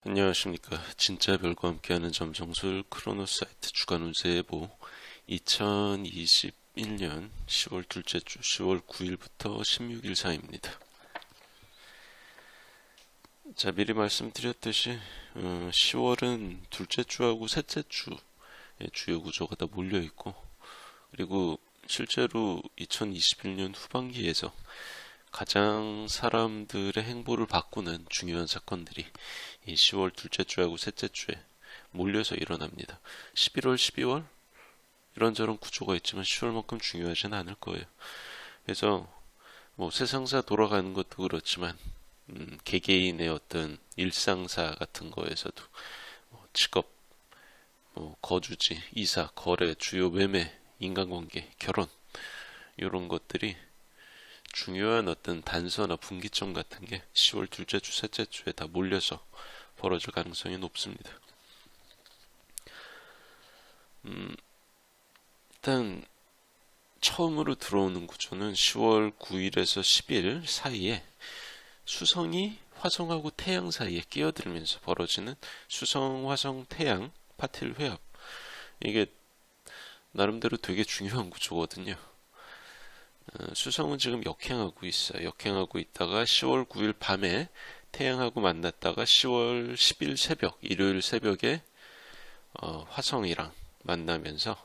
안녕하십니까. 진짜 별과 함께하는 점정술 크로노사이트 주간 운세 예보 2021년 10월 둘째 주 10월 9일부터 16일 사이입니다. 자, 미리 말씀드렸듯이 10월은 둘째 주하고 셋째 주의 주요 구조가 다 몰려있고, 그리고 실제로 2021년 후반기에서 가장 사람들의 행보를 바꾸는 중요한 사건들이 이 10월 둘째 주하고 셋째 주에 몰려서 일어납니다. 11월, 12월 이런저런 구조가 있지만 10월만큼 중요하진 않을 거예요. 그래서 뭐 세상사 돌아가는 것도 그렇지만 개개인의 어떤 일상사 같은 거에서도 직업, 거주지, 이사, 거래, 주요 매매, 인간관계, 결혼 이런 것들이 중요한 어떤 단서나 분기점 같은 게 10월 둘째 주, 셋째 주에 다 몰려서 벌어질 가능성이 높습니다. 일단 처음으로 들어오는 구조는 10월 9일에서 10일 사이에 수성이 화성하고 태양 사이에 끼어들면서 벌어지는 수성, 화성, 태양 파틀 회합. 이게 나름대로 되게 중요한 구조거든요. 수성은 지금 역행하고 있어요. 역행하고 있다가 10월 9일 밤에 태양하고 만났다가 10월 10일 새벽, 일요일 새벽에 화성이랑 만나면서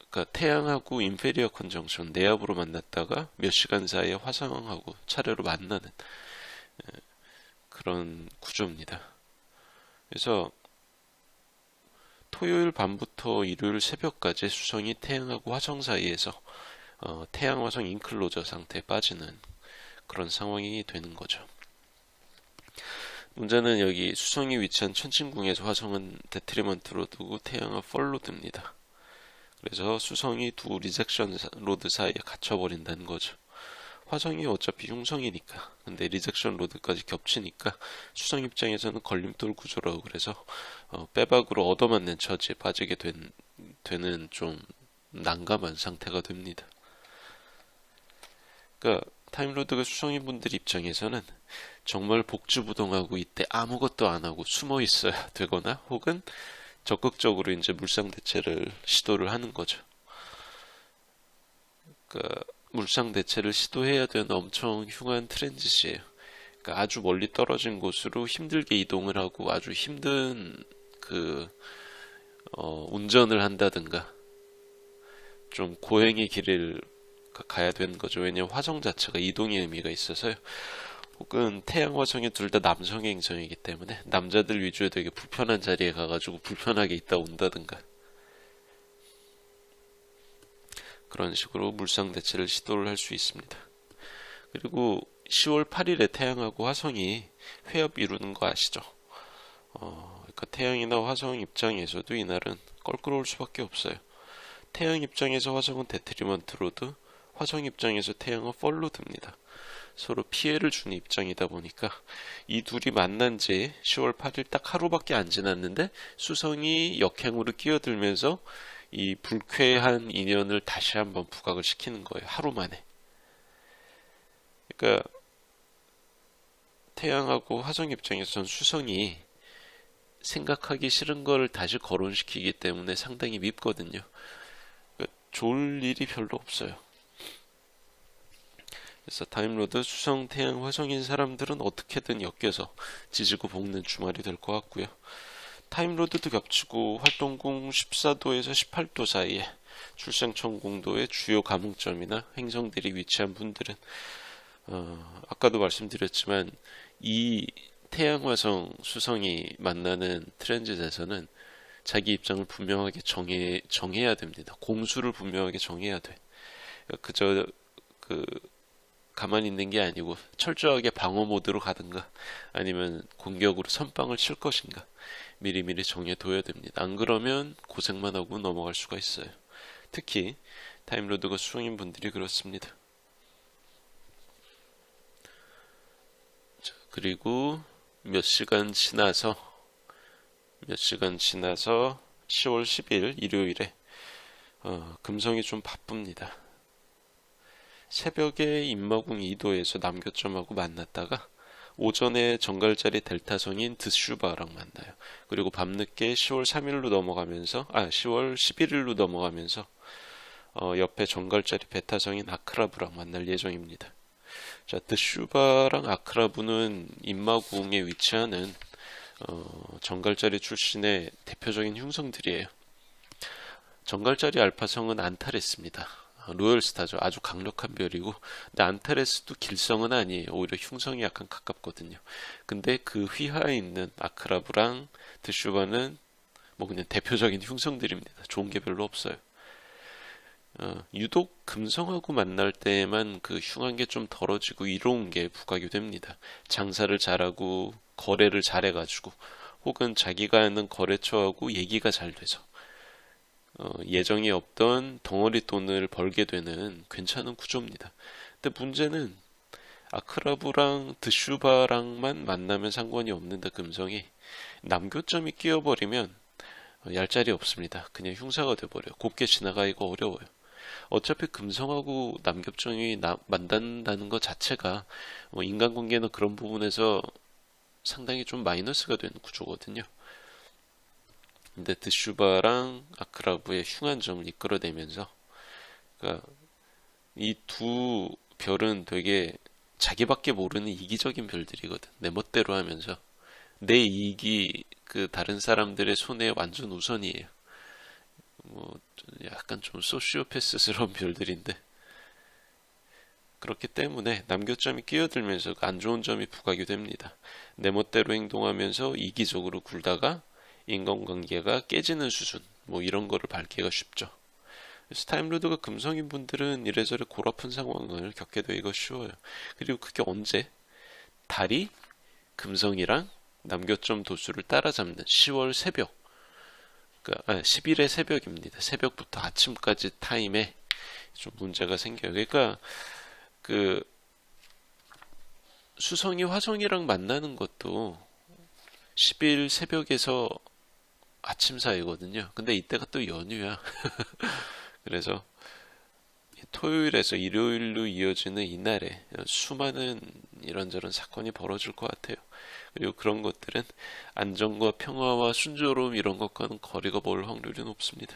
그러니까 태양하고 인페리어 컨정션 내압으로 만났다가 몇 시간 사이에 화성하고 차례로 만나는 그런 구조입니다. 그래서 토요일 밤부터 일요일 새벽까지 수성이 태양하고 화성 사이에서 태양 화성 인클로저 상태에 빠지는 그런 상황이 되는 거죠. 문제는 여기 수성이 위치한 천칭궁에서 화성은 데트리먼트로 두고 태양은 펄로 듭니다. 그래서 수성이 두 리젝션 로드 사이에 갇혀버린다는 거죠. 화성이 어차피 흉성이니까, 근데 리젝션 로드까지 겹치니까 수성 입장에서는 걸림돌 구조라고 그래서 빼박으로 얻어맞는 처지에 빠지게 되는 좀 난감한 상태가 됩니다. 그러니까 타임로드가 수성인 분들 입장에서는 정말 복주부동하고 이때 아무것도 안 하고 숨어 있어야 되거나 혹은 적극적으로 이제 물상 대체를 시도를 하는 거죠. 그러니까 물상 대체를 시도해야 되는 엄청 흉한 트랜짓이에요. 그러니까 아주 멀리 떨어진 곳으로 힘들게 이동을 하고 아주 힘든 운전을 한다든가 좀 고행의 길을 가야 되는 거죠. 왜냐하면 화성 자체가 이동의 의미가 있어서요. 혹은 태양 화성이 둘 다 남성의 행성이기 때문에 남자들 위주의 되게 불편한 자리에 가가지고 불편하게 있다 온다든가 그런 식으로 물상 대체를 시도를 할 수 있습니다. 그리고 10월 8일에 태양하고 화성이 회합 이루는 거 아시죠? 그러니까 태양이나 화성 입장에서도 이날은 껄끄러울 수밖에 없어요. 태양 입장에서 화성은 데트리먼트 로드, 화성 입장에서 태양은 펄로 듭니다. 서로 피해를 주는 입장이다 보니까 이 둘이 만난 지 10월 8일 딱 하루밖에 안 지났는데 수성이 역행으로 끼어들면서 이 불쾌한 인연을 다시 한번 부각을 시키는 거예요. 하루 만에. 그러니까 태양하고 화성 입장에서는 수성이 생각하기 싫은 걸 다시 거론시키기 때문에 상당히 밉거든요. 그러니까 좋을 일이 별로 없어요. 그래서 타임로드 수성, 태양, 화성인 사람들은 어떻게든 엮여서 지지고 볶는 주말이 될 것 같고요. 타임로드도 겹치고 활동궁 14도에서 18도 사이에 출생천공도의 주요 감흥점이나 행성들이 위치한 분들은 아까도 말씀드렸지만 이 태양, 화성, 수성이 만나는 트랜짓에서는 자기 입장을 분명하게 정해야 됩니다. 공수를 분명하게 정해야 돼. 그저 가만히 있는 게 아니고 철저하게 방어 모드로 가든가 아니면 공격으로 선빵을 칠 것인가 미리미리 정해둬야 됩니다. 안 그러면 고생만 하고 넘어갈 수가 있어요. 특히 타임로드가 수성인 분들이 그렇습니다. 자, 그리고 몇 시간 지나서 10월 10일 일요일에 금성이 좀 바쁩니다. 새벽에 인마궁 2도에서 남교점하고 만났다가 오전에 정갈자리 델타성인 드슈바랑 만나요. 그리고 밤늦게 10월 3일로 넘어가면서 10월 11일로 넘어가면서 옆에 정갈자리 베타성인 아크라부랑 만날 예정입니다. 자, 드슈바랑 아크라부는 인마궁에 위치하는 정갈자리 출신의 대표적인 흉성들이에요. 정갈자리 알파성은 안타레스입니다. 로열스타죠. 아주 강력한 별이고, 근데 안타레스도 길성은 아니에요. 오히려 흉성이 약간 가깝거든요. 근데 그 휘하에 있는 아크라부랑 드슈바는 뭐 그냥 대표적인 흉성들입니다. 좋은 게 별로 없어요. 유독 금성하고 만날 때만 그 흉한 게 좀 덜어지고 이로운 게 부각이 됩니다. 장사를 잘하고 거래를 잘해가지고 혹은 자기가 하는 거래처하고 얘기가 잘 돼서 예정에 없던 덩어리 돈을 벌게 되는 괜찮은 구조입니다. 근데 문제는 아크라부랑 드슈바랑만 만나면 상관이 없는데 금성이 남교점이 끼어버리면 얄짤이 없습니다. 그냥 흉사가 돼버려요. 곱게 지나가기가 어려워요. 어차피 금성하고 남겹정이 만난다는 것 자체가 인간관계는 그런 부분에서 상당히 좀 마이너스가 되는 구조거든요. 근데 드슈바랑 아크라부의 흉한 점을 이끌어내면서 그러니까 이 두 별은 되게 자기밖에 모르는 이기적인 별들이거든. 내 멋대로 하면서 내 이익이 그 다른 사람들의 손에 완전 우선이에요. 뭐 약간 좀 소시오패스스러운 별들인데 그렇기 때문에 남교점이 끼어들면서 안 좋은 점이 부각이 됩니다. 내 멋대로 행동하면서 이기적으로 굴다가 인간관계가 깨지는 수준 뭐 이런 거를 밟기가 쉽죠. 그래서 타임로드가 금성인 분들은 이래저래 골아픈 상황을 겪게 되기가 쉬워요. 그리고 그게 언제? 달이 금성이랑 남교점 도수를 따라잡는 10월 새벽 10일의 새벽입니다. 새벽부터 아침까지 타임에 좀 문제가 생겨요. 그러니까 그 수성이 화성이랑 만나는 것도 10일 새벽에서 아침 사이거든요. 근데 이때가 또 연휴야. 그래서 토요일에서 일요일로 이어지는 이날에 수많은 이런저런 사건이 벌어질 것 같아요. 그리고 그런 것들은 안정과 평화와 순조로움 이런 것과는 거리가 멀 확률이 높습니다.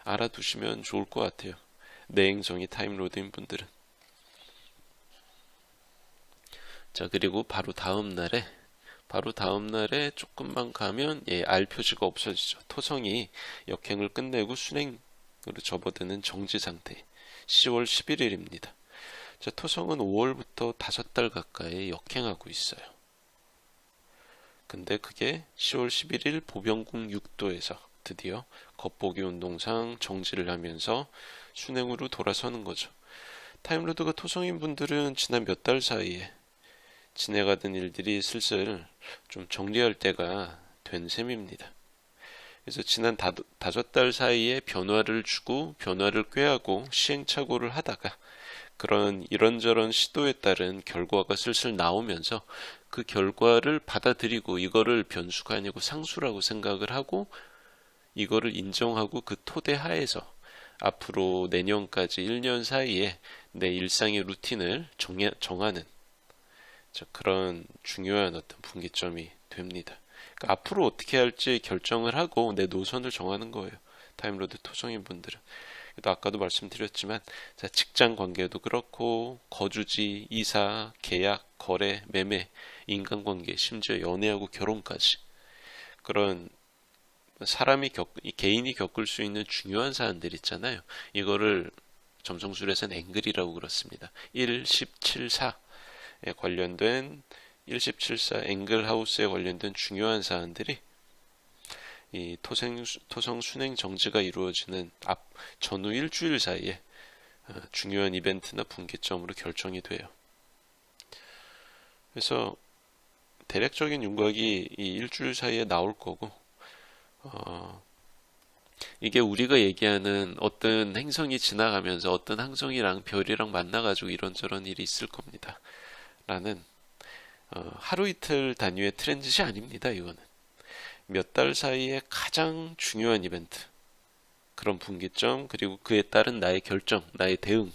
알아두시면 좋을 것 같아요. 내 행성이 타임로드인 분들은. 자, 그리고 바로 다음 날에 조금만 가면 알 표시가 없어지죠. 토성이 역행을 끝내고 순행으로 접어드는 정지 상태. 10월 11일입니다. 자, 토성은 5월부터 5달 가까이 역행하고 있어요. 근데 그게 10월 11일 보병궁 6도에서 드디어 겉보기 운동상 정지를 하면서 순행으로 돌아서는 거죠. 타임로드가 토성인 분들은 지난 몇 달 사이에 지내가던 일들이 슬슬 좀 정리할 때가 된 셈입니다. 그래서 지난 5달 사이에 변화를 주고 변화를 꾀하고 시행착오를 하다가 그런 이런저런 시도에 따른 결과가 슬슬 나오면서 그 결과를 받아들이고 이거를 변수가 아니고 상수라고 생각을 하고 이거를 인정하고 그 토대 하에서 앞으로 내년까지 1년 사이에 내 일상의 루틴을 정하는 그런 중요한 어떤 분기점이 됩니다. 그러니까 앞으로 어떻게 할지 결정을 하고 내 노선을 정하는 거예요. 타임로드 토성인 분들은. 아까도 말씀드렸지만 직장 관계도 그렇고 거주지, 이사, 계약, 거래, 매매, 인간관계, 심지어 연애하고 결혼까지 그런 개인이 겪을 수 있는 중요한 사안들 있잖아요. 이거를 점성술에서는 앵글이라고 그렇습니다. 1, 10, 7, 4에 관련된 1, 10, 7, 4 앵글하우스에 관련된 중요한 사안들이 이 토성 순행 정지가 이루어지는 전후 일주일 사이에 중요한 이벤트나 분기점으로 결정이 돼요. 그래서 대략적인 윤곽이 이 일주일 사이에 나올 거고 이게 우리가 얘기하는 어떤 행성이 지나가면서 어떤 항성이랑 별이랑 만나가지고 이런저런 일이 있을 겁니다. 라는 하루 이틀 단위의 트랜짓이 아닙니다. 이거는 몇 달 사이에 가장 중요한 이벤트, 그런 분기점, 그리고 그에 따른 나의 결정, 나의 대응.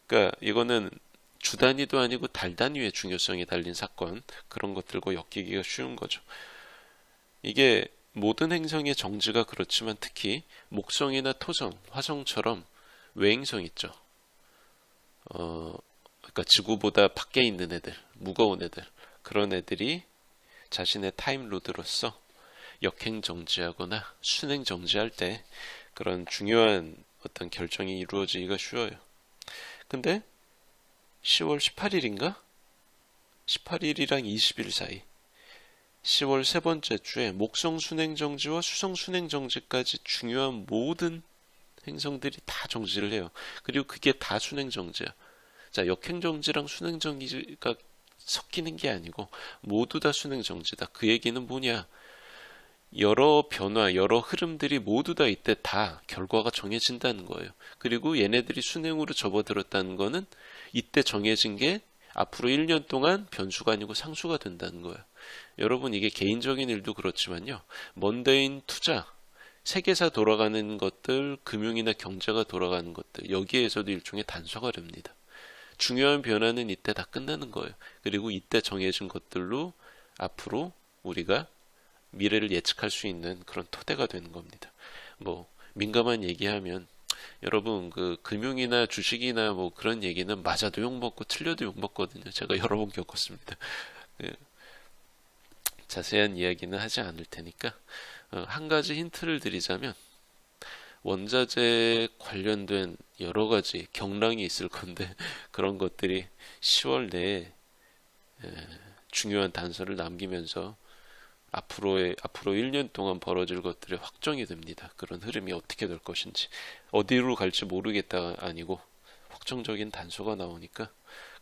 그러니까 이거는 주 단위도 아니고 달 단위의 중요성이 달린 사건, 그런 것들과 엮이기가 쉬운 거죠. 이게 모든 행성의 정지가 그렇지만 특히 목성이나 토성, 화성처럼 외행성 있죠. 그러니까 지구보다 밖에 있는 애들, 무거운 애들, 그런 애들이 자신의 타임로드로서 역행 정지하거나 순행 정지할 때 그런 중요한 어떤 결정이 이루어지기가 쉬워요. 근데 10월 18일인가? 18일이랑 20일 사이 10월 세 번째 주에 목성 순행 정지와 수성 순행 정지까지 중요한 모든 행성들이 다 정지를 해요. 그리고 그게 다 순행 정지야. 자, 역행 정지랑 순행 정지가 섞이는 게 아니고 모두 다 순행 정지다. 그 얘기는 뭐냐? 여러 변화, 여러 흐름들이 모두 다 이때 다 결과가 정해진다는 거예요. 그리고 얘네들이 순행으로 접어들었다는 거는 이때 정해진 게 앞으로 1년 동안 변수가 아니고 상수가 된다는 거예요. 여러분, 이게 개인적인 일도 그렇지만요. 먼데인 투자, 세계사 돌아가는 것들, 금융이나 경제가 돌아가는 것들, 여기에서도 일종의 단서가 됩니다. 중요한 변화는 이때 다 끝나는 거예요. 그리고 이때 정해진 것들로 앞으로 우리가 미래를 예측할 수 있는 그런 토대가 되는 겁니다. 뭐 민감한 얘기하면 여러분 그 금융이나 주식이나 뭐 그런 얘기는 맞아도 욕먹고 틀려도 욕먹거든요. 제가 여러 번 겪었습니다. 자세한 이야기는 하지 않을 테니까 한 가지 힌트를 드리자면 원자재 관련된 여러 가지 경랑이 있을 건데 그런 것들이 10월 내에 중요한 단서를 남기면서 앞으로 1년 동안 벌어질 것들이 확정이 됩니다. 그런 흐름이 어떻게 될 것인지. 어디로 갈지 모르겠다가 아니고 확정적인 단서가 나오니까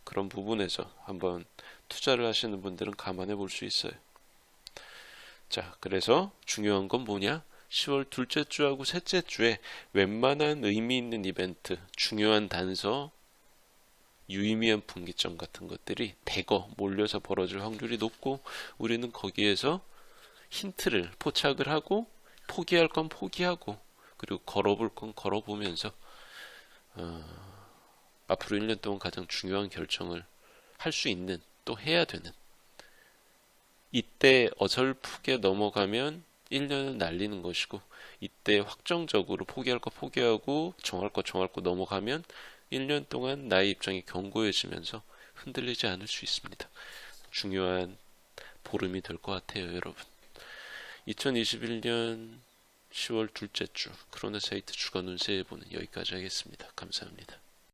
그런 부분에서 한번 투자를 하시는 분들은 감안해 볼 수 있어요. 자, 그래서 중요한 건 뭐냐? 10월 둘째 주하고 셋째 주에 웬만한 의미 있는 이벤트, 중요한 단서, 유의미한 분기점 같은 것들이 대거 몰려서 벌어질 확률이 높고 우리는 거기에서 힌트를 포착을 하고 포기할 건 포기하고 그리고 걸어볼 건 걸어보면서 앞으로 1년 동안 가장 중요한 결정을 할 수 있는, 또 해야 되는, 이때 어설프게 넘어가면 1년을 날리는 것이고 이때 확정적으로 포기할 거 포기하고 정할 거 정하고 넘어가면 1년 동안 나의 입장이 견고해지면서 흔들리지 않을 수 있습니다. 중요한 보름이 될 것 같아요, 여러분. 2021년 10월 둘째 주 크로네사이트 주간 운세 예보는 여기까지 하겠습니다. 감사합니다.